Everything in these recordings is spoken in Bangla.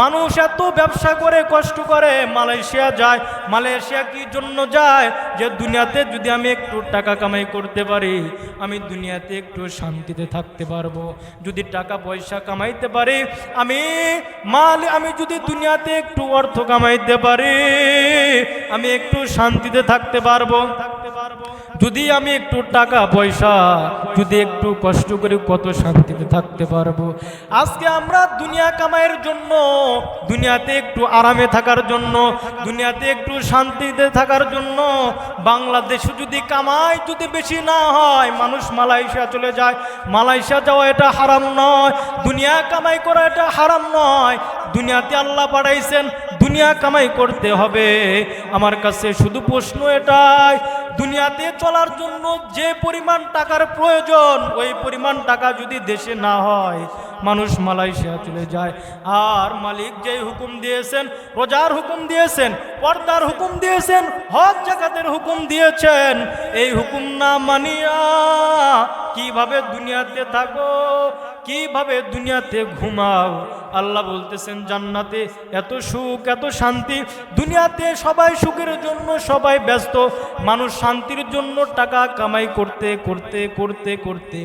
মানুষ এত ব্যবসা করে কষ্ট করে মালয়েশিয়া যায়। মালয়েশিয়া কি জন্য যায়? যে দুনিয়াতে যদি আমি একটু টাকা কামাই করতে পারি, আমি দুনিয়াতে একটু শান্তিতে থাকতে পারবো। যদি টাকা পয়সা কামাইতে পারি, আমি যদি দুনিয়াতে একটু অর্থ কামাইতে পারি, আমি একটু শান্তিতে থাকতে পারবো। যদি আমি একটু টাকা পয়সা যদি একটু কষ্ট করে কত শান্তিতে থাকতে পারবো। আজকে আমরা দুনিয়া কামাইয়ের জন্য, দুনিয়াতে একটু আরামে থাকার জন্য, দুনিয়াতে একটু শান্তিতে থাকার জন্য বাংলাদেশে যদি কামাই যদি বেশি না হয়, মানুষ মালয়েশিয়া চলে যায়। মালয়েশিয়া যাওয়া এটা হারাম নয়, দুনিয়া কামাই করা এটা হারাম নয়। দুনিয়াতে আল্লাহ পাঠাইছেন, দুনিয়া কামাই করতে হবে। আমার কাছে শুধু প্রশ্ন এটাই, দুনিয়াতে চলার জন্য যে পরিমাণ টাকার প্রয়োজন, ওই পরিমাণ টাকা যদি দেশে না হয়, মানুষ মালয়েশিয়া চলে যায়। আর মালিক যে হুকুম দিয়েছেন, রোজার হুকুম দিয়েছেন, পর্দার হুকুম দিয়েছেন, হজ যাকাতের হুকুম দিয়েছেন, এই হুকুম না মানিয়া কিভাবে দুনিয়াতে থাকো, কিভাবে দুনিয়াতে ঘুমাও? আল্লাহ বলতেছেন জান্নাতে এত সুখ, এত শান্তি। দুনিয়াতে সবাই সুখের জন্য সবাই ব্যস্ত, মানুষ শান্তির জন্য টাকা কামাই করতে করতে করতে করতে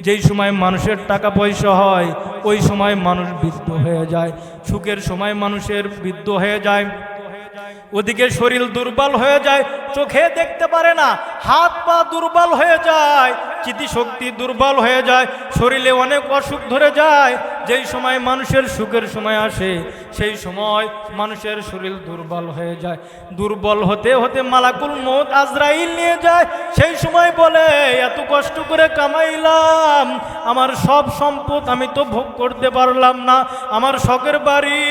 যেই সময় মানুষের টাকা পয়সা হয়, ওই সময় মানুষ বৃদ্ধ হয়ে যায়। সুখের সময় মানুষের বৃদ্ধ হয়ে যায়, ওদিকে শরীর দুর্বল হয়ে যায়, চোখে দেখতে পারে না, হাত পা দুর্বল হয়ে যায়, স্মৃতিশক্তি দুর্বল হয়ে যায়, শরীরে অনেক অসুখ ধরে যায়। যেই সময় মানুষের সুখের সময় আসে, সেই সময় মানুষের শরীর দুর্বল হয়ে যায়। দুর্বল হতে হতে মালাকুল মউত আজরাইল নিয়ে যায়। সেই সময় বলে, এত কষ্ট করে কামাইলাম, আমার সব সম্পদ আমি তো ভোগ করতে পারলাম না। আমার শখের বাড়ি,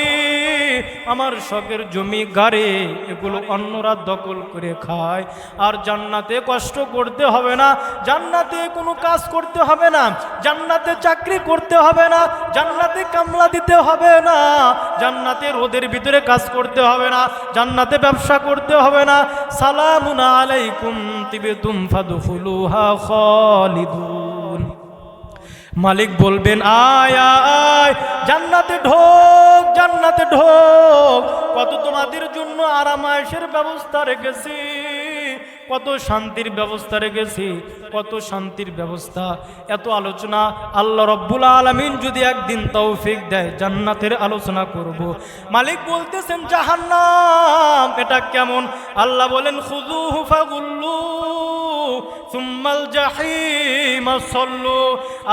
আমার শখের জমি গাড়ি, এগুলো অন্যরা দখল করে খায়। আর জান্নাতে কষ্ট করতে হবে না, জান্নাতে কোনো কাজ করতে হবে না, জান্নাতে চাকরি করতে হবে না, জান্নাতে কামলা দিতে হবে না, জান্নাতে রোদের ভিতরে কাজ করতে হবে না, জান্নাতে ব্যবসা করতে হবে না। সালামুন আলাইকুম তিবতুম ফাদখুলুহা খালিদুন। মালিক বলবেন, আয় আয় জান্নাতে ঢোক, জান্নাতে ঢোক। কত তোমাদের জন্য আরাম আয়েশের ব্যবস্থা রেখেছি, কত শান্তির ব্যবস্থা রেখেছি, কত শান্তির ব্যবস্থা। এত আলোচনা আল্লাহ রব্বুল আলামিন যদি একদিন তৌফিক দেয়, জান্নাতের আলোচনা করব। মালিক বলতেছেন জাহান্নাম এটা কেমন? আল্লাহ বলেন, খুযুহু ফাগুল্লু সুম্মাল জাহিম সাল্লু।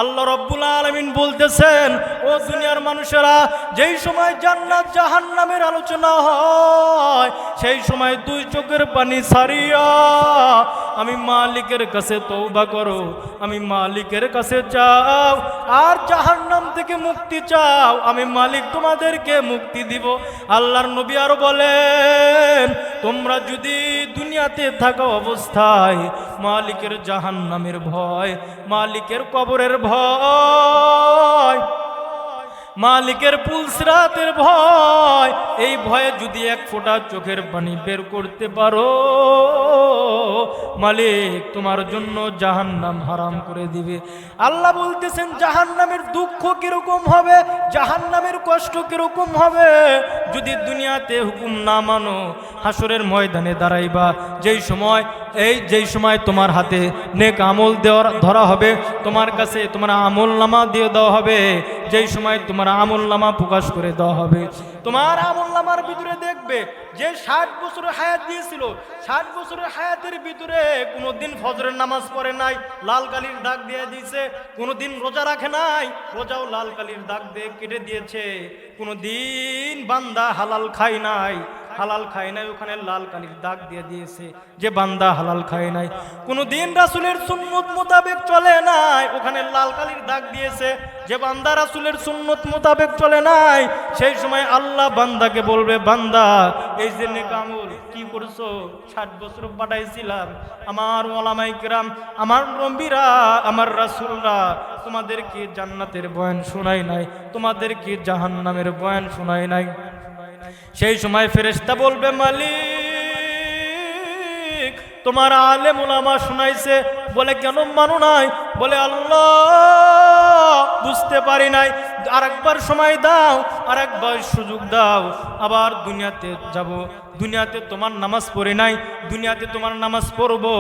আল্লাহ রব্বুল আলামিন বলতেছেন, ও দুনিয়ার মানুষেরা, যেই সময় জান্নাত জাহান্নামের আলোচনা হয়, সেই সময় দুই চোখের পানি ছাড়িয়া আমি মালিকের কাছে তওবা করো, আমি মালিকের কাছে চাও, আর জাহান্নাম থেকে মুক্তি চাও, আমি মালিক তোমাদেরকে মুক্তি দিব। আল্লাহর নবী আরো বলেন, তোমরা যদি দুনিয়াতে থাকা অবস্থায় মালিকের জাহান্নামের ভয়, মালিকের কবরের ভয়, মালিকের পুলসিরাতের ভয়, এই ভয়ে যদি এক ফোঁটা চোখের পানি বের করতে পারো, মালিক তোমার জন্য জাহান্নাম হারাম করে দিবে। আল্লাহ বলতেছেন জাহান্নামের দুঃখ কিরকম হবে, জাহান্নামের কষ্ট কিরকম হবে যদি দুনিয়াতে হুকুম না মানো। হাসরের ময়দানে দাঁড়াইবা, যেই সময় তোমার হাতে নেক আমল ধরা হবে, তোমার কাছে তোমার আমল নামা দিয়ে দেওয়া হবে, যেই সময় তোমার আমল নামা প্রকাশ করে দেওয়া হবে, তোমার আমল নামার ভিতরে দেখবে যে 60 বছরের হায়াত দিয়েছিল, 60 বছরের হায়াতের ভিতরে কোনোদিন ফজরের নামাজ পড়ে নাই, লাল কালির দাগ দিয়ে দিয়েছে। কোনোদিন রোজা রাখে নাই, রোজাও লাল কালির দাগ দিয়ে কেটে দিয়েছে। কোনোদিন বান্দা হালাল খায় নাই, হালাল খায় নাই, ওখানে লাল কালির দাগ দিয়ে দিয়েছে যে বান্দা হালাল খায় নাই। কোনোদিন রাসূলের সুন্নত মোতাবেক চলে নাই, ওখানে লাল কালির দাগ দিয়েছে যে বান্দা রাসূলের সুন্নত মোতাবেক চলে নাই। সেই সময় আল্লাহ বান্দাকে বলবে, বান্দা এই যে নেক আমল কি করছো, 60 বছর পাঠাইছিলাম, আমার ওলামায়ে কিরাম, আমার নবীরা, আমার রাসূলরা তোমাদেরকে জান্নাতের বয়ান শোনাই নাই, তোমাদেরকে জাহান্নামের বয়ান শোনাই নাই। সেই সময় ফেরেশতা বলবে, মালিক তোমার আলেম উলামা শোনাইছে, বলে কেন মানো নাই? বলে আল্লাহ বুঝতে পারি নাই, আরেকবার সময় দাও, আরেকবার সুযোগ দাও, আবার দুনিয়াতে যাব। দুনিয়াতে তোমার নামাজ পড়ি নাই, দুনিয়াতে তোমার নামাজ পড়বো।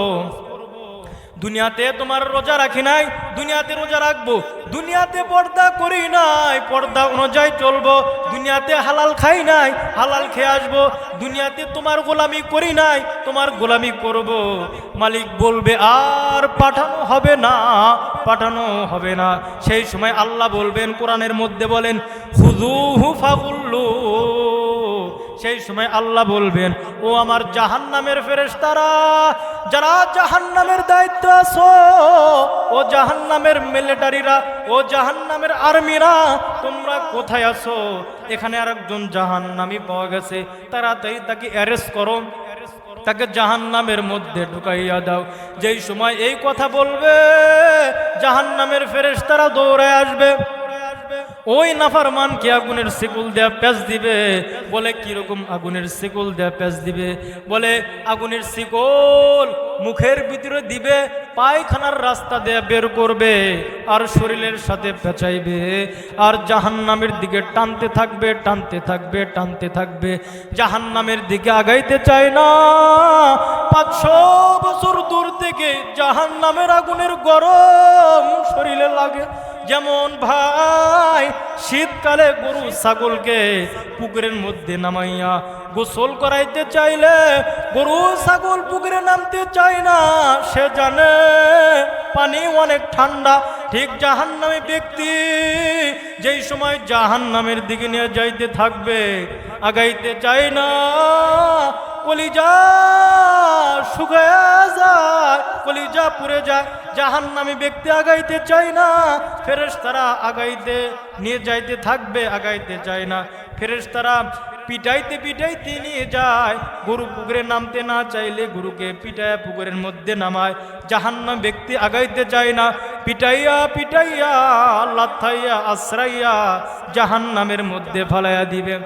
দুনিয়াতে তোমার রোজা রাখি নাই, দুনিয়াতে রোজা রাখবো। দুনিয়াতে পর্দা করি নাই, পর্দা অনুযায়ী চলবো। দুনিয়াতে হালাল খাই নাই, হালাল খেয়ে আসবো। দুনিয়াতে তোমার গোলামি করি নাই, তোমার গোলামি করব। মালিক বলবে আর পাঠানো হবে না, পাঠানো হবে না। সেই সময় আল্লাহ বলবেন, কোরআনের মধ্যে বলেন, খুযূহু ফাগুল্লু। সেই সময় আল্লাহ বলবেন, ও আমার জাহান্নামের ফেরেশতারা, যারা জাহান্নামের দায়িত্ব আছো, ও জাহান্নামের মিলিটারিরা, ও জাহান্নামের আর্মিরা, তোমরা কোথায় আছো? এখানে আরেকজন জাহান্নামী পাওয়া গেছে, তাড়াতাড়ি তাকে অ্যারেস্ট করো, তাকে জাহান্নামের মধ্যে ঢুকাইয়া দাও। যেই সময় এই কথা বলবে, জাহান্নামের ফেরেশতারা দৌড়ায় আসবে। ওই নাফরমানকে আগুনের শিকল দেয়া প্যাঁচ দিবে। বলে কিরকম আগুনের শিকল দেয়া প্যাঁচ দিবে? বলে আগুনের শিকল মুখের ভিতরে দিবে, পায়খানার রাস্তা দিয়ে বের করবে, আর শরীরের সাথে পেঁচাইবে, আর জাহান্নামের দিকে টানতে থাকবে, টানতে থাকবে, টানতে থাকবে। জাহান্নামের দিকে আগাইতে চায় না। 500 বছর দূর থেকে জাহান্নামের আগুনের গরম শরীরে লাগে। যেমন ভাই শীতকালে গরু ছাগলকে পুকুরের মধ্যে নামাইয়া গোসল করাইতে চাইলে গরু ছাগল পুকুরে নামতে চায় না, সে জানে পানি অনেক ঠান্ডা। ঠিক জাহান্নামী ব্যক্তি যেই সময় জাহান্নামের দিকে নিয়ে যাইতে থাকবে, আগাইতে চায় না, কলিজা শুকায়া যায়, কলিজা পুড়ে যায়। জাহান্নামী ব্যক্তি আগাইতে চায় না, ফেরেশতারা আগাইতে নিয়ে যাইতে থাকবে, আগাইতে চায় না। ফেরেশতারা পিটাইতে পিটাইতে নিয়ে যায়। গরু পুকুরে নামতে না চাইলে গরুকে পিটাইয়া পুকুরের মধ্যে নামায়। জাহান্নাম ব্যক্তি আগাইতে চায় না, পিটাইয়া পিটাইয়া লাথাইয়া আশ্রাইয়া জাহান্নামের মধ্যে ফালাইয়া দিবে।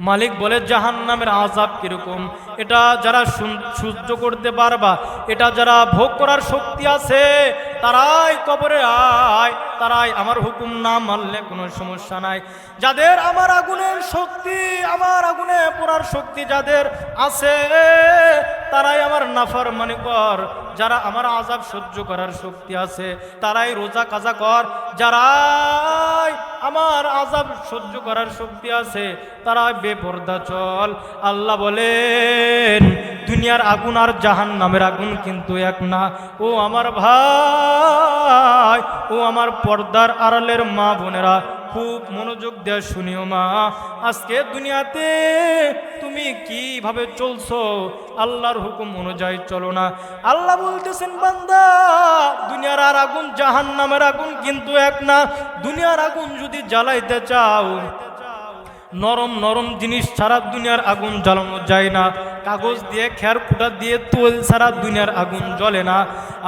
মালিক বলে, জাহান্নামের আযাব কিরকম? এটা যারা সহ্য করতে পারবা, এটা যারা ভোগ করার শক্তি আছে, তারাই কবরে আয়, তারাই আমার হুকুম না মানলে কোনো সমস্যা নাই। যাদের আমার আগুনের শক্তি, আমার আগুনে পোড়ার শক্তি যাদের আছে, তারাই আমার নাফরমানি কর। যারা আমার আযাব সহ্য করার শক্তি আছে, তারাই রোজা কাজা কর। যারাই আমার আযাব সহ্য করার শক্তি আছে, তারা বেপরদা চল। আল্লাহ বলেন, দুনিয়ার আগুন আর জাহান্নামের আগুন কিন্তু এক না। ও আমার ভাই, ও আমার পর্দার আড়ালের মা বোনেরা, খুব মনোযোগ দেয়া শুনিও মা। আজকে দুনিয়াতে তুমি কিভাবে চলছো? আল্লাহর হুকুম অনুযায়ী চলো না। আল্লাহ বলতেছেন, বান্দা, দুনিয়ার আর আগুন জাহান্নামের আগুন কিন্তু এক না। দুনিয়ার আগুন যদি জ্বালাইতে চাও, নরম নরম জিনিস ছাড়া দুনিয়ার আগুন জ্বালানো যায় না। কাগজ দিয়ে, খের কুটা দিয়ে, তোল ছাড়া দুনিয়ার আগুন জ্বলে না।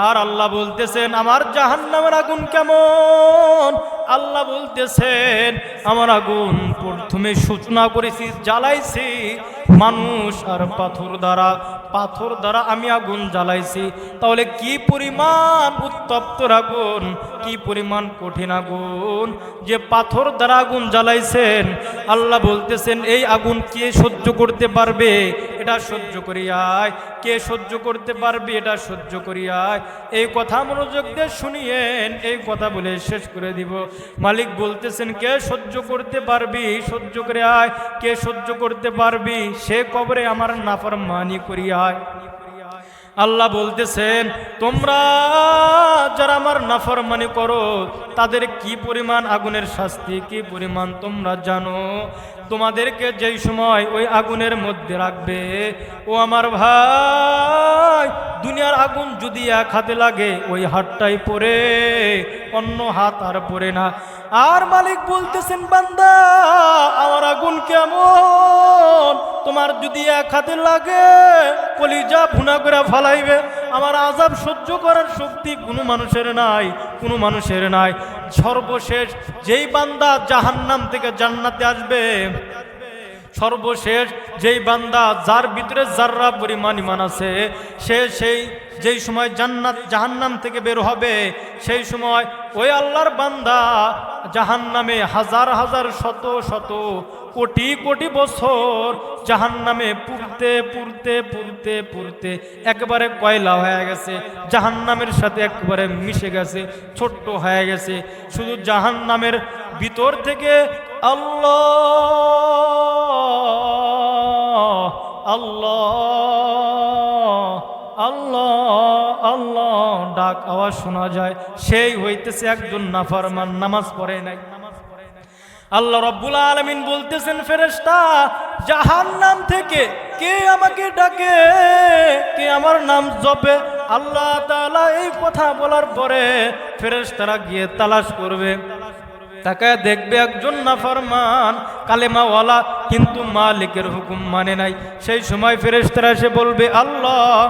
আর আল্লাহ বলতেছেন, আমার জাহান্নামের আগুন কেমন? আল্লাহ বলতেছেন, আমার আগুন প্রথমে সূচনা করেছি, জ্বালাইছি মানুষ আর পাথর দ্বারা, পাথর দ্বারা আমি আগুন জ্বালাইছি। তাহলে কি পরিমাণ উত্তপ্ত আগুন, কি পরিমাণ কঠিন আগুন যে পাথর দ্বারা আগুন জ্বালাইছেন। আল্লাহ বলতেছেন, এই আগুন কে সহ্য করতে পারবে? এটা সহ্য করিয়ায়। কে সহ্য করতে পারবে? এটা সহ্য করিয়ায়। এই কথা মনোযোগ দিয়ে শুনিয়েন, এই কথা বলে শেষ করে দিব। মালিক বলতেছেন, কে সহ্য করতে পারবি? সহ্য করে আয়। কে সহ্য করতে পারবি? সে কবরে আমার নাফরমানি করিয়ায়। আল্লাহ বলতেছেন, তোমরা যারা আমার নাফরমানি করো, তাদের কি পরিমাণ আগুনের শাস্তি, কি পরিমাণ তোমরা জানো। তোমাদেরকে যেই সময় ওই আগুনের মধ্যে রাখবে, ও আমার ভাই, দুনিয়ার আগুন যদি এক হাতে লাগে, ওই হাতটাই পড়ে, অন্য হাত আর পড়ে না। আর মালিক বলতেছেন, বান্দা, আমার আগুন কেমন? তোমার যদি এক হাতে লাগে, কলিজা ভুনা করে ফালাইবে। আমার আযাব সহ্য করার শক্তি কোনো মানুষের নাই, কোনো মানুষের নাই। সর্বশেষ যেই বান্দা জাহান্নাম থেকে জান্নাতে আসবে, সর্বশেষ যেই বান্দা যার ভিতরে যাররা পরিমাণ ঈমান আছে সেই যেই সময় জান্নাত জাহান্নাম থেকে বের হবে, সেই সময় ওই আল্লাহর বান্দা জাহান্নামে হাজার হাজার শত শত কোটি কোটি বছর জাহান্নামে পুড়তে পুড়তে পুড়তে পুড়তে একবারে কয়লা হয়ে গেছে, জাহান্নামের সাথে একবারে মিশে গেছে, ছোট্ট হয়ে গেছে। শুধু জাহান্নামের ভিতর থেকে আল্লাহ আল্লাহ আল্লাহ আল্লাহ ডাক আওয়াজ শোনা যায়। সেই হইতেছে একজন নাফরমান, নামাজ পড়ে নাই। আল্লাহ রাব্বুল আলামিন বলতেছেন, ফেরেশতা জাহান্নাম থেকে কে আমাকে ডাকে, কে আমার নাম জপে। আল্লাহ তাআলা এই কথা বলার পরে ফেরেশতারা গিয়ে তালাশ করবে, তাকায় দেখবে একজন নাফরমান কালেমাওয়ালা, কিন্তু মালিকের হুকুম মানে নাই। সেই সময় ফেরেশতারা এসে বলবে, আল্লাহ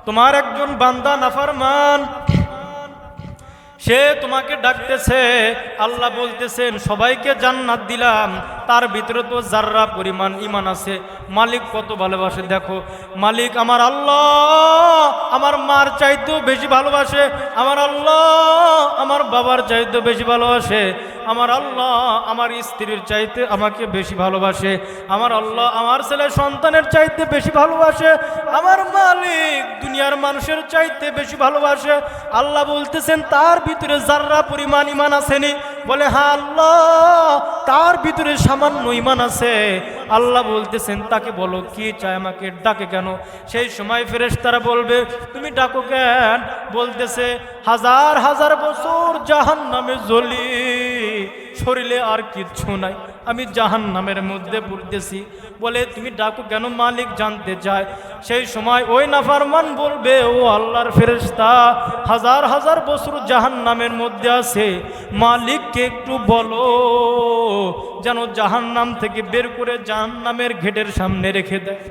তোমার একজন বান্দা নাফরমান, সে তোমাকে ডাকতেছে। আল্লাহ বলতেছেন, সবাইকে জান্নাত দিলাম, তার ভিতরে তো যাররা পরিমাণ ঈমান আছে। মালিক কত ভালোবাসে দেখো। মালিক আমার আল্লাহ আমার মার চাইতেও বেশি ভালোবাসে, আমার আল্লাহ আমার বাবার চাইতেও বেশি ভালোবাসে, আমার আল্লাহ আমার স্ত্রীর চাইতে আমাকে বেশি ভালোবাসে, আমার আল্লাহ আমার ছেলে সন্তানের চাইতে বেশি ভালোবাসে, আমার মালিক দুনিয়ার মানুষের চাইতে বেশি ভালোবাসে। আল্লাহ বলতেছেন, তার ভিতরে যাররা পরিমাণ ঈমান আসেনি? বলে, হ্যাঁ আল্লাহ তার ভিতরে সামান্য ঈমান আছে। আল্লাহ বলতেছেন, তাকে বলো কি চায়, আমাকে ডাকে কেন? সেই সময় ফেরেশতারা বলবে, তুমি ডাকো কেন? বলতেছে, হাজার হাজার বছর জাহান্নামে জ্বলি, শরীরে আর কিচ্ছু নাই, আমি জাহান্নামের মধ্যে পড়তেছি। বলে, তুমি ডাকো কেন? মালিক জানতে চায়। সেই সময় ওই নাফরমান বলবে, ও আল্লাহর ফেরেশতা, হাজার হাজার বছর জাহান্নামের মধ্যে আছে, মালিককে একটু বলো যেন জাহান্নাম থেকে বের করে জাহান্নামের গেটের সামনে রেখে দেয়।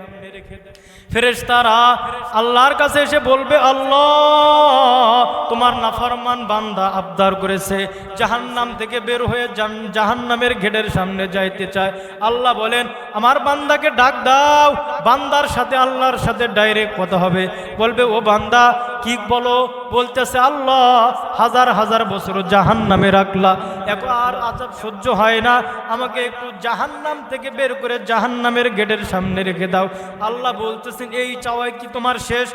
ফেরেশতারা আল্লাহর কাছে এসে বলবে, আল্লাহ তোমার নাফরমান বান্দা আবদার করেছে, জাহান্নাম থেকে বের হয়ে জাহান্নামের গেটের সামনে যাইতে চায়। আল্লাহ বলেন, আমার বান্দাকে ডাক দাও। বান্দার সাথে আল্লাহর সাথে ডাইরেক্ট কথা হবে। বলবে, ও বান্দা কি বলো? বলতেছে, আল্লাহ হাজার হাজার বছর জাহান্নামে রাখলা, এখন আর আযাব সহ্য হয় না, আমাকে একটু জাহান্নাম থেকে বের করে জাহান্নামের গেটের সামনে রেখে দাও। আল্লাহ বলতেছেন, এই চাওয়াই কি তোমার শেষ?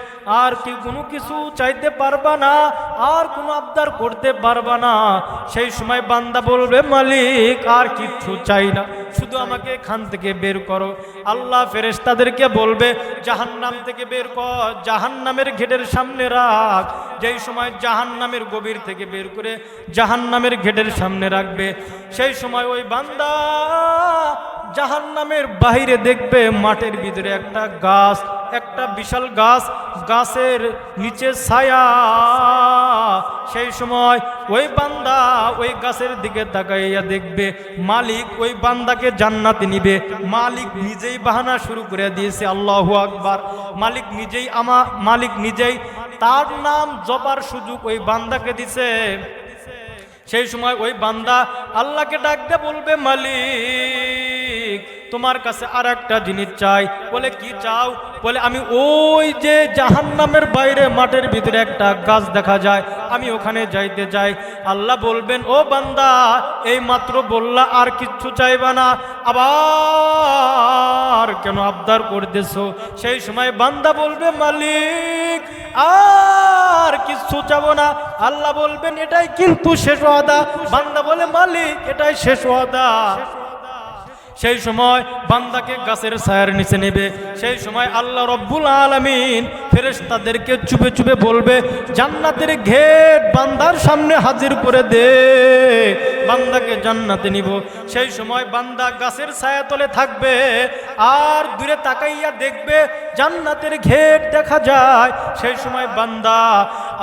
আর কি কোনো কিছু চাইতে পারবা না? আর কোনো আবদার করতে পারবা না? সেই সময় বান্দা বলবে, মালিক আর কিচ্ছু চাই না, শুধু আমাকে এখান থেকে বের করো। আল্লাহ ফেরেশতাদেরকে বলবে, জাহান্নাম থেকে বের কর, জাহান্নামের গেটের সামনে রাখ। যেই সময় জাহান্নামের গভীর থেকে বের করে জাহান্নামের গেটের সামনে রাখবে, সেই সময় ওই বান্দা জাহান্নামের বাহিরে দেখবে মাঠের ভিতরে একটা গাছ, একটা বিশাল গাছ, গাছের নিচে ছায়া। সেই সময় ওই বান্দা ওই গাছের দিকে তাকাইয়া দেখবে মালিক ওই বান্দাকে জান্নাতে নিবে। মালিক নিজেই বাহানা শুরু করে দিয়েছে, আল্লাহু আকবার। মালিক নিজেই তার নাম জপার সুযোগ ওই বান্দাকে দিছে। সেই সময় ওই বান্দা আল্লাহকে ডাকতে বলবে, মালিক তোমার কাছে আর একটা জিনিস চাই। বলে, কি চাও? বলে, আমি ওই যে জাহান্নামের বাইরে মাঠের ভিতরে একটা গাছ দেখা যায়, আমি ওখানে যাইতে চাই। আল্লাহ বলবেন, ও বান্দা এই মাত্র বললা আর কিচ্ছু চাইবা না, আবার কেন আবদার করতেছো? সেই সময় বান্দা বলবে, মালিক আর কিচ্ছু চাবো না। আল্লাহ বলবেন, এটাই কিন্তু শেষ ওয়াদা। বান্দা বলে, মালিক এটাই শেষ ওয়াদা। সেই সময় বান্দাকে গাছের ছায়ার নিচে নেবে। সেই সময় আল্লাহ রব্বুল আলামিন ফেরেশতাদেরকে চুপে চুপে বলবে, জান্নাতের গেট বান্দার সামনে হাজির করে দে, বান্দাকে জান্নাতে নিব। সেই সময় বান্দা গাছের ছায়া তলে থাকবে, আর দূরে তাকাইয়া দেখবে জান্নাতের গেট দেখা যায়। সেই সময় বান্দা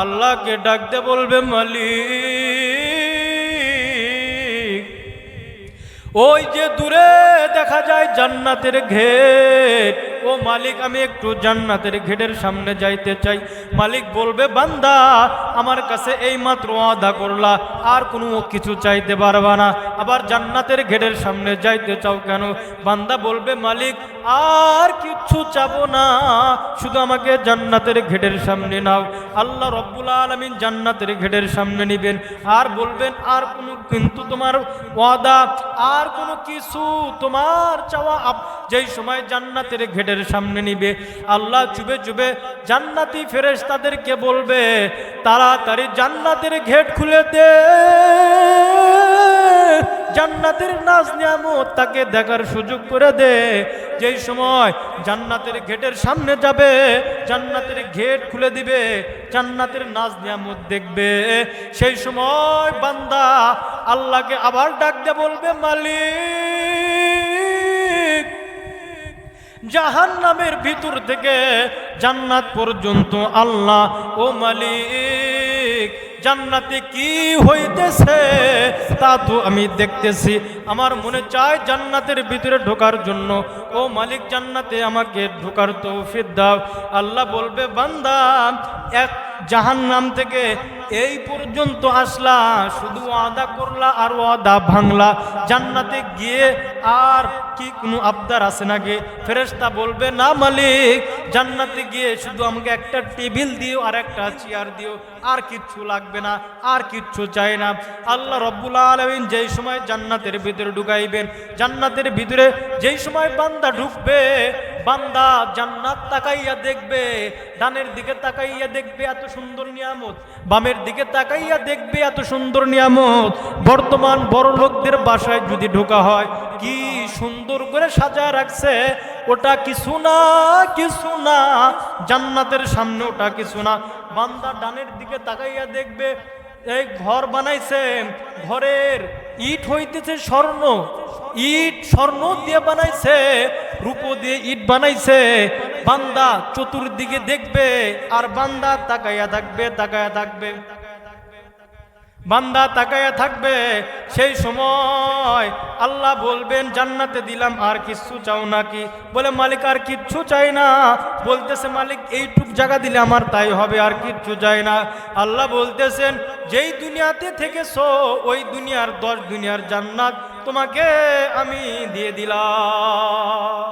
আল্লাহকে ডাকতে বলবে, মালিক ওই যে দূরে দেখা যায় জান্নাতের গেট, ও মালিক আমি একটু জান্নাতের গেটের সামনে যাইতে চাই। মালিক বলবে বান্দা আমার কাছে এই মাত্র ওয়াদা করলা, আর কোনো কিছু চাইতে পারবা না, আবার জান্নাতের গেটের সামনে যাইতে চাও কেন? বান্দা বলবে মালিক আর কিচ্ছু চাবো না, শুধু আমাকে জান্নাতের গেটের সামনে নাও। আল্লাহ রব্বুল আলামিন জান্নাতের গেটের সামনে নিবেন, আর বলবেন আর কোনো কিন্তু তোমার ওয়াদা, আর কোনো কিছু তোমার চাওয়া। যেই সময় জান্নাতের গেটের সামনে নিবে, আল্লাহ চুবে চুবে জান্নাতি ফেরেশতাদেরকে বলবে তাড়াতাড়ি জান্নাতের গেট খুলে দে, জান্নাতের নাজ নিয়ামত তাকে দেখার সুযোগ করে দে। যেই সময় জান্নাতের গেটের সামনে যাবে, জান্নাতের গেট খুলে দিবে, জান্নাতের নাজ নিয়ামত দেখবে। সেই সময় বান্দা আল্লাহকে আবার ডাক দিয়ে বলবে মালিক জাহান্নামের ভিতর থেকে জান্নাত পর্যন্ত আল্লাহ ও মালিক জান্নাতে কি হইতেছে তা তো আমি দেখতেছি, আমার মনে চায় জান্নাতের ভিতরে ঢোকার জন্য। ও মালিক জান্নাতে আমাকে ঢোকার তৌফিক দাও। আল্লাহ বলবে বান্দা এক জাহান্নাম থেকে এই পর্যন্ত আসলা, শুধু ওয়াদা করলা আর ওয়াদা ভাঙলা, জান্নাতে গিয়ে আর কি কোনো আবদার আছে নাকি? ফেরেশতা বলবে না মালিক জান্নাতে গিয়ে শুধু আমাকে একটা টেবিল দিও আর একটা চেয়ার দিও, আর কিচ্ছু লাগবে না, আর কিচ্ছু চাই না। আল্লাহ রব্বুল আলামিন যেই সময় জান্নাতের ভিতরে ঢুকাইবেন, জান্নাতের ভিতরে যেই সময় বান্দা ঢুকবে, বান্দা জান্নাত তাকাইয়া দেখবে, ডানের দিকে তাকাইয়া দেখবে এত সুন্দর নিয়ামত, বামের দিকে তাকাইয়া দেখবে এত সুন্দর নিয়ামত। বর্তমান বড় লোকদের বাসায় যদি ঢোকা হয়, কি সুন্দর করে সাজায় রাখছে, ওটা কিছু না, কিছু না, জান্নাতের সামনে ওটা কিছু না। বান্দা ডানের দিকে তাকাইয়া দেখবে এই ঘর বানাইছে, ঘরের ইট হইতেছে স্বর্ণ, ইট স্বর্ণ দিয়ে বানাইছে, রূপো দিয়ে ইট বানাইছে। বান্দা চতুর্দিকে দেখবে আর বান্দা তাকাইয়া থাকবে, তাকাইয়া থাকবে, বান্দা তাকাইয়া থাকবে। সেই সময় আল্লাহ বলবেন জান্নাতে দিলাম আর কিচ্ছু চাও নাকি? বলে মালিক আর কিচ্ছু চাই না। বলতেছে মালিক এইটুক জায়গা দিলে আমার তাই হবে, আর কিচ্ছু চাই না। আল্লাহ বলতেছেন যেই দুনিয়াতে থেকেছো ওই দুনিয়ার 10 দুনিয়ার জান্নাত তোমাকে আমি দিয়ে দিলাম।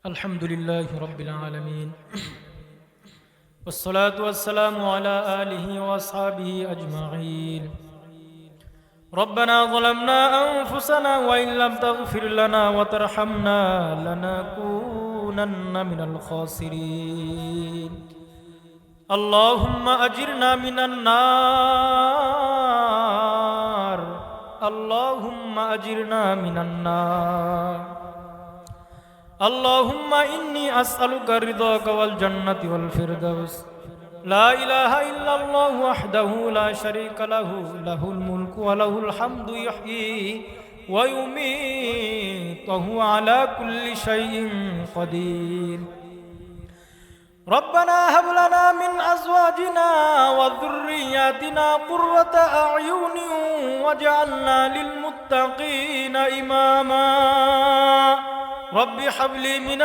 আলহামদুলিল্লাহ রাব্বিল আলামিন, والصلاة والسلام على آله وأصحابه أجمعين. ربنا ظلمنا أنفسنا وإن لم تغفر لنا وترحمنا لنكونن من الخاسرين. اللهم أجرنا من النار، اللهم أجرنا من النار. اللهم إني أسألك رضاك والجنة والفردوس. لا إله إلا الله وحده لا شريك له، له الملك وله الحمد يحيي ويميت وهو على كل شيء قدير. ربنا هب لنا من أزواجنا وذرياتنا قرة أعين واجعلنا للمتقين إماما. رب هب لي من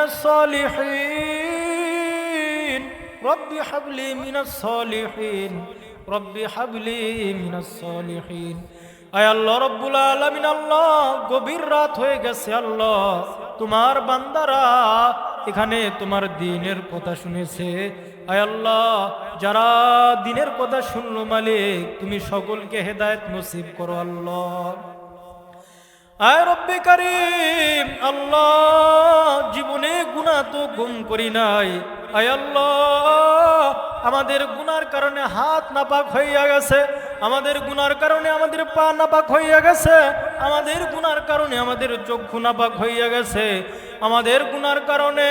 الصالحين، رب هب لي من الصالحين، رب هب لي من الصالحين. আয় আল্লাহ রব্বুল আলামিন, আল্লাহ গভীর রাত হয়ে গেছে, আল্লাহ তোমার বান্দারা এখানে তোমার দ্বীনের কথা শুনেছে। আয় আল্লাহ যারা দ্বীনের কথা শুনলো মালিক তুমি সকলকে হেদায়েত নসিব করো আল্লাহ। আয় রব্বে কারীম, আল্লাহ জীবনে গুনাহ তো কম করি নাই। আয় আল্লাহ আমাদের গুনার কারণে হাত নাপাক হইয়া গেছে, আমাদের গুনার কারণে আমাদের পা নাপাক হইয়া গেছে, আমাদের গুনার কারণে আমাদের চক্ষু নাপাক হইয়া গেছে, আমাদের গুনার কারণে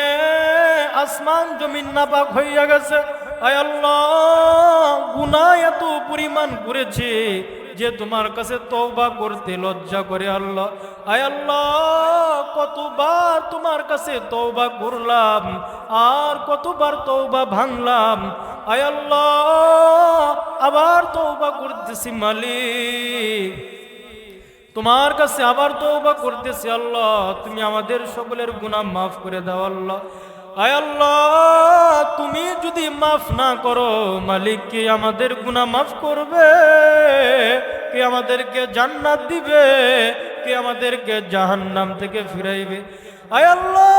আসমান জমিন নাপাক হইয়া গেছে। আয় আল্লাহ গুনাহ এত পরিমাণ করেছি যে তোমার কাছে তওবা করতে লজ্জা করে আল্লাহ। আয় আল্লাহ কতবার তোমার কাছে তওবা করলাম আর কতবার তওবা ভাঙলাম। আয় আল্লাহ আবার তওবা করতেছি মালিক, তোমার কাছে আবার তওবা করতেছি আল্লাহ, তুমি আমাদের সকলের গুনাহ মাফ করে দাও আল্লাহ। আয় আল্লাহ, তুমি যদি মাফ না করো মালিক, কে আমাদের গুনাহ মাফ করবে? কে আমাদেরকে জান্নাত দিবে? কে আমাদেরকে জাহান্নাম থেকে ফিরাইবে? আয় আল্লাহ,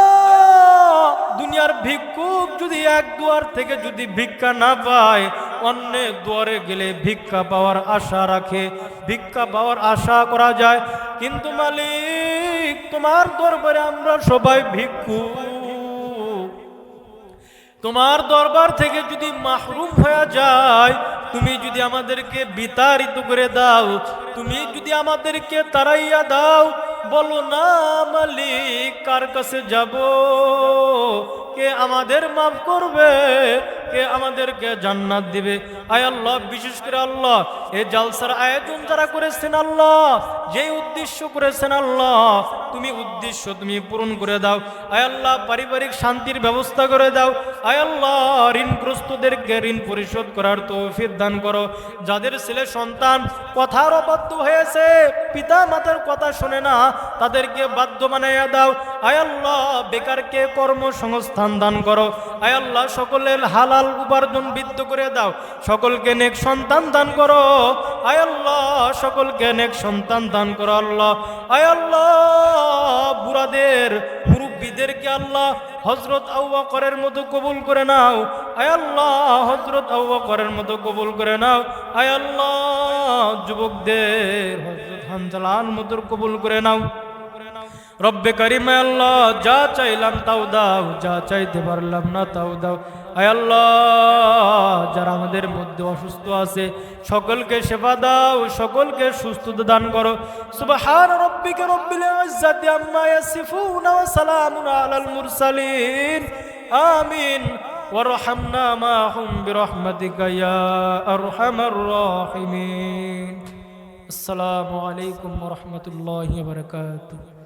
দুনিয়ার ভিক্ষুক যদি এক দুয়ার থেকে যদি ভিক্ষা না পায়, অন্য দুয়ারে গেলে ভিক্ষা পাওয়ার আশা রাখে, ভিক্ষা পাওয়ার আশা করা যায়। কিন্তু মালিক, তোমার দরবারে আমরা সবাই ভিক্ষুক। তোমার দরবার থেকে যদি মাহরুম হয়ে যায়, তুমি যদি আমাদেরকে বিতাড়িত করে দাও, তুমি যদি আমাদেরকে তাড়াইয়া দাও, বলো না মালিক কার কাছে যাব? কে আমাদের মাফ করবে? কে আমাদেরকে জান্নাত দিবে? আয় আল্লাহ, বিশেষ করে আল্লাহ এই জালসার আয়োজন যারা করেছেন আল্লাহ, যেই উদ্দেশ্য করেছেন আল্লাহ, তুমি উদ্দেশ্য তুমি পূরণ করে দাও। আয় আল্লাহ, পারিবারিক শান্তির ব্যবস্থা করে দাও। আয় আল্লাহ, ঋণগ্রস্তদেরকে ঋণ পরিশোধ করার তৌফিক দান করো। যাদের ছেলে সন্তান কথার অবাধ্য হয়েছে, পিতা মাতার কথা শোনে না, তাদেরকে বাধ্য বানাইয়া দাও। আয় আল্লাহ, বেকারকে কর্মসংস্থান দান করো। আয় আল্লাহ, সকলের হালাল উপার্জন বৃদ্ধি করে দাও। সকলকে নেক সন্তান দান করো। আয় আল্লাহ, সকলকে নেক সন্তান দান করো আল্লাহ। আয় আল্লাহ, বুড়াদের মুরব্বীদেরকে আল্লাহ হযরত আবু বকরের মতো কবুল করে নাও। আয় আল্লাহ, হযরত আবু বকরের মতো কবুল করে নাও। আয় আল্লাহ, যুবকদের হযরত হানজালার মতো কবুল করে নাও। রব্বে কারিম, আল্লাহ যা চাইলাম তাও দাও, যা চাইতে পারলাম না তাও দাও। আয় আল্লাহ, যারা আমাদের মধ্যে অসুস্থ আছে সকলকে সেবা দাও, সকলকে সুস্থতা দান করো। সুবহান রাব্বিকা রব্বিল ইজ্জাতি আম্মা ইয়াসিফুন ওয়া সালামুন আলাল মুরসালিন। আমিন। ওয়ারহামনা মাহুম বিরহমাতিকা ইয়া আরহামার রাহিমিন। আসসালামু আলাইকুম ওয়া রাহমাতুল্লাহি ওয়া বারাকাতুহু।